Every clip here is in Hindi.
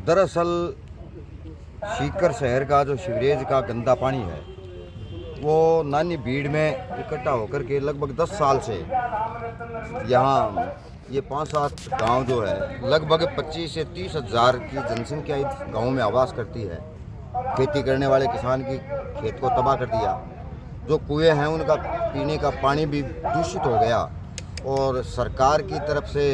दरअसल सीकर शहर का जो सीवरेज का गंदा पानी है वो नानी भीड़ में इकट्ठा होकर के लगभग 10 साल से यहाँ ये 5-7 गांव जो है लगभग 25 से 30 हज़ार की जनसंख्या इस गाँव में आवास करती है। खेती करने वाले किसान की खेत को तबाह कर दिया। जो कुएं हैं उनका पीने का पानी भी दूषित हो गया। और सरकार की तरफ से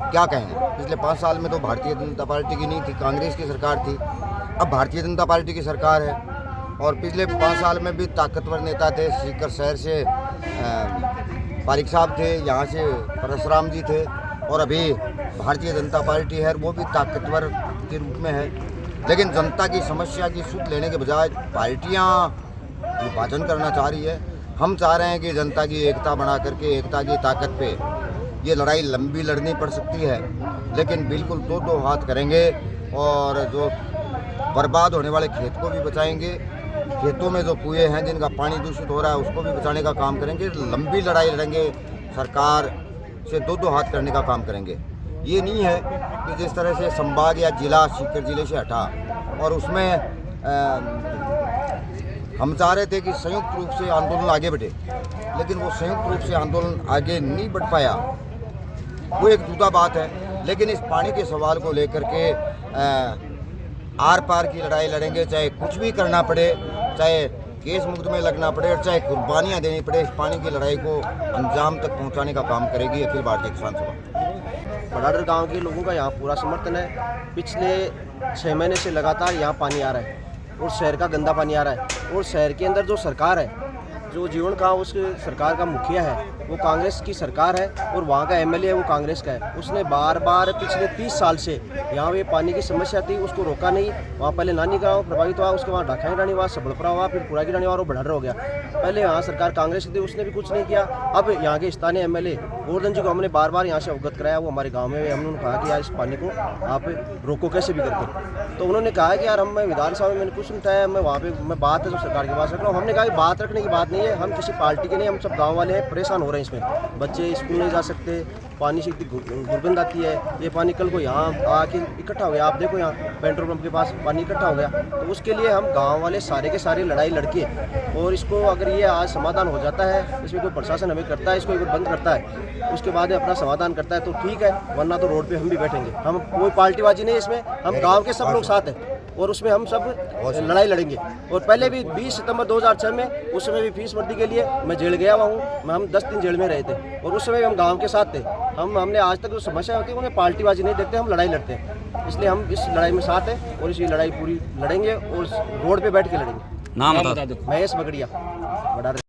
क्या कहें, पिछले 5 साल में तो भारतीय जनता पार्टी की नहीं थी, कांग्रेस की सरकार थी। अब भारतीय जनता पार्टी की सरकार है और पिछले 5 साल में भी ताकतवर नेता थे। सीकर शहर से पारिक साहब थे, यहाँ से परशुराम जी थे और अभी भारतीय जनता पार्टी है, वो भी ताकतवर के रूप में है। लेकिन जनता की समस्या की सुध लेने के बजाय पार्टियाँ विभाजन करना चाह रही है। हम चाह रहे हैं कि जनता की एकता बना करके एकता की ताकत पे ये लड़ाई लंबी लड़नी पड़ सकती है, लेकिन बिल्कुल दो हाथ करेंगे और जो बर्बाद होने वाले खेत को भी बचाएंगे। खेतों में जो कुएं हैं जिनका पानी दूषित हो रहा है उसको भी बचाने का काम करेंगे। लंबी लड़ाई लड़ेंगे, सरकार से दो हाथ करने का काम करेंगे। ये नहीं है कि जिस तरह से संभाग या जिला सीकर जिले से हटा और उसमें हम चाह रहे थे कि संयुक्त रूप से आंदोलन आगे बढ़े, लेकिन वो संयुक्त रूप से आंदोलन आगे नहीं बढ़ पाया। वो एक जुदा बात है। लेकिन इस पानी के सवाल को लेकर के आर पार की लड़ाई लड़ेंगे, चाहे कुछ भी करना पड़े, चाहे केस मुकदमे लगना पड़े और चाहे कुर्बानियाँ देनी पड़े। इस पानी की लड़ाई को अंजाम तक पहुँचाने का काम करेगी अखिल भारतीय किसान सभा। बड़ाडर गांव के लोगों का यहाँ पूरा समर्थन है। पिछले 6 महीने से लगातार यहाँ पानी आ रहा है और शहर का गंदा पानी आ रहा है। और शहर के अंदर जो सरकार है, जो जीवन का उस सरकार का मुखिया है वो कांग्रेस की सरकार है और वहाँ का एमएलए है वो कांग्रेस का है। उसने बार बार पिछले 30 साल से यहाँ पे पानी की समस्या थी, उसको रोका नहीं। वहाँ पहले नानी गाँव प्रभावित हुआ, उसके वहाँ ढाका रानी हुआ, सबड़परा हुआ, फिर पुरा की रानी हुआ और बड़ाडर हो गया। पहले यहाँ सरकार कांग्रेस की थी, उसने भी कुछ नहीं किया। अब यहाँ के स्थानीय एमएलए गोवर्धन जी को हमने बार बार यहाँ से अवगत कराया। वो हमारे गाँव में हमने कहा कि यार इस पानी को आप रोको कैसे भी करके। तो उन्होंने कहा कि यार मैं विधानसभा में मैंने कुछ नहीं उठाया, मैं वहाँ पे मैं बात है जो सरकार के पास रख रहा हूँ। हमने कहा कि बात रखने की बात नहीं है, हम किसी पार्टी के नहीं, हम सब गाँव वाले हैं, परेशान हो रहे हैं। इसमें बच्चे स्कूल नहीं जा सकते, पानी से इतनी दुर्गंध आती है। ये पानी कल को यहाँ आके इकट्ठा हो गया, आप देखो यहाँ पेट्रोल पंप के पास पानी इकट्ठा हो गया। तो उसके लिए हम गांव वाले सारे के सारे लड़ाई लड़के और इसको अगर ये आज समाधान हो जाता है, इसमें कोई प्रशासन हमें करता है, इसको एक बार बंद करता है, उसके बाद अपना समाधान करता है तो ठीक है, वरना तो रोड पे हम भी बैठेंगे। हम कोई पार्टीबाजी नहीं, इसमें हम गाँव के सब लोग साथ हैं और उसमें हम सब लड़ाई लड़ेंगे। और पहले भी 20 सितंबर 2006 में उस समय भी फीस वर्दी के लिए मैं जेल गया हुआ हूँ। हम 10 दिन जेल में रहे थे और उस समय भी हम गांव के साथ थे। हमने आज तक जो समस्या होती है उन्हें पार्टीबाजी नहीं देखते, हम लड़ाई लड़ते हैं। इसलिए हम इस लड़ाई में साथ हैं और इसी लड़ाई पूरी लड़ेंगे और रोड पे बैठ के लड़ेंगे। नाम बता दो। महेश बगड़िया, बड़ा